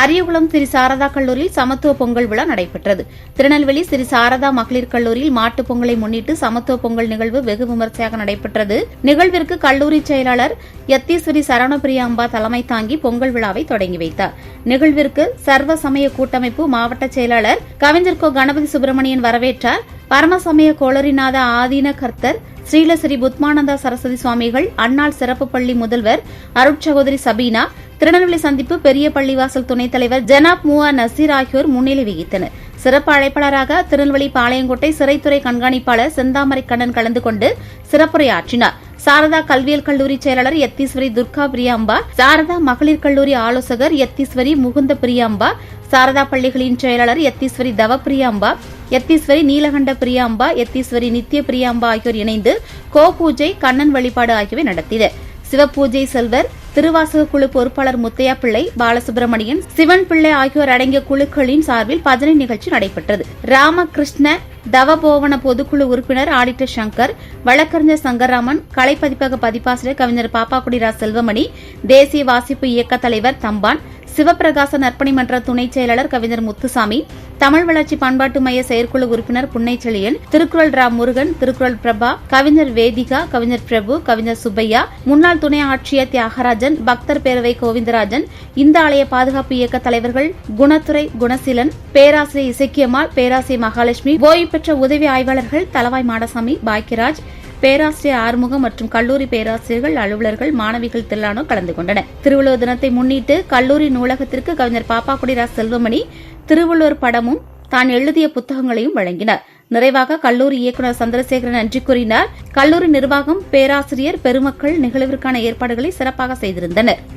அரியகுளம் ஸ்ரீ சாரதா கல்லூரியில் சமத்துவ பொங்கல் விழா நடைபெற்றது. திருநெல்வேலி ஸ்ரீ சாரதா மகளிர் கல்லூரியில் மாட்டுப் பொங்கலை முன்னிட்டு சமத்துவ பொங்கல் நிகழ்வு வெகு விமர்சையாக நடைபெற்றது. நிகழ்விற்கு கல்லூரி செயலாளர் யத்தீஸ்வரி சரவணபிரியாம்பா தலைமை தாங்கி பொங்கல் விழாவை தொடங்கி வைத்தார். நிகழ்விற்கு சர்வ சமய கூட்டமைப்பு மாவட்ட செயலாளர் கவிஞர் கோ. கணபதி சுப்பிரமணியன் வரவேற்றார். பரமசமய கோளரிநாத ஆதீன கர்த்தர் ஸ்ரீலஸ்ரீ புத்மானந்தா சரஸ்வதி சுவாமிகள், அன்னாள் சிறப்பு பள்ளி முதல்வர் அருட்சகோதரி சபீனா, திருநெல்வேலி சந்திப்பு பெரிய பள்ளிவாசல் துணைத் தலைவர் ஜனாப் முவா நசீர் ஆகியோர் முன்னிலை வகித்தனர். சிறப்பு அழைப்பாளராக திருநெல்வேலி பாளையங்கோட்டை சிறைத்துறை கண்காணிப்பாளர் செந்தாமரை கண்ணன் கலந்து கொண்டு சிறப்புரையாற்றினார். சாரதா கல்வியல் கல்லூரி செயலாளர் யத்தீஸ்வரி துர்கா பிரியாம்பா, சாரதா மகளிர் கல்லூரி ஆலோசகர் யத்தீஸ்வரி முகுந்த பிரியாம்பா, சாரதா பள்ளிகளின் செயலாளர் யத்தீஸ்வரி தவ பிரியாம்பா, யத்தீஸ்வரி நீலகண்ட பிரியாம்பா, யத்தீஸ்வரி நித்ய பிரியாம்பா ஆகியோர் இணைந்து கோபூஜை, கண்ணன் வழிபாடு ஆகியவை நடத்தினர். சிவபூஜை செல்வர், திருவாசக குழு பொறுப்பாளர் முத்தையா பிள்ளை, பாலசுப்பிரமணியன், சிவன் பிள்ளை ஆகியோர் அடங்கிய குழுக்களின் சார்பில் பஜனை நிகழ்ச்சி நடைபெற்றது. ராமகிருஷ்ண தவபோவன பொதுக்குழு உறுப்பினர் ஆடிட்டர் சங்கர், வழக்கறிஞர் சங்கர்ராமன், கலைப்பதிப்பக பதிப்பாசிரியர் கவிஞர் பாப்பாக்குடிரா செல்வமணி, தேசிய வாசிப்பு இயக்க தலைவர் தம்பான், சிவபிரகாச நற்பணி மன்ற துணைச் செயலாளர் கவிஞர் முத்துசாமி, தமிழ் வளர்ச்சி பண்பாட்டு மைய செயற்குழு உறுப்பினர் புன்னைச்செழியன், திருக்குறள் ரா முருகன், திருக்குறள் பிரபா, கவிஞர் வேதிகா, கவிஞர் பிரபு, கவிஞர் சுப்பையா, முன்னாள் துணை ஆட்சியர் தியாகராஜன், பக்தர் பேரவை கோவிந்தராஜன், இந்த ஆலய பாதுகாப்பு இயக்க தலைவர்கள் குணத்துறை குணசீலன், பேராசிரியர் இசக்கியம்மாள், பேராசிரியர் மகாலட்சுமி, ஓய்வு பெற்ற உதவி ஆய்வாளர்கள் தலவாய் மாடசாமி, பாக்கியராஜ், பேராசிரியர் ஆறுமுகம் மற்றும் கல்லூரி பேராசிரியர்கள், அலுவலர்கள், மாணவிகள் திரளானோர் கலந்து கொண்டனர். திருவள்ளுவர் தினத்தை முன்னிட்டு கல்லூரி நூலகத்திற்கு கவிஞர் பாப்பாக்குடிரா செல்வமணி திருவள்ளுவர் படமும் தான் எழுதிய புத்தகங்களையும் வழங்கினார். நிறைவாக கல்லூரி இயக்குநர் சந்திரசேகரன் நன்றி கூறினார். கல்லூரி நிர்வாகம், பேராசிரியர் பெருமக்கள் நிகழ்விற்கான ஏற்பாடுகளை சிறப்பாக செய்திருந்தனர்.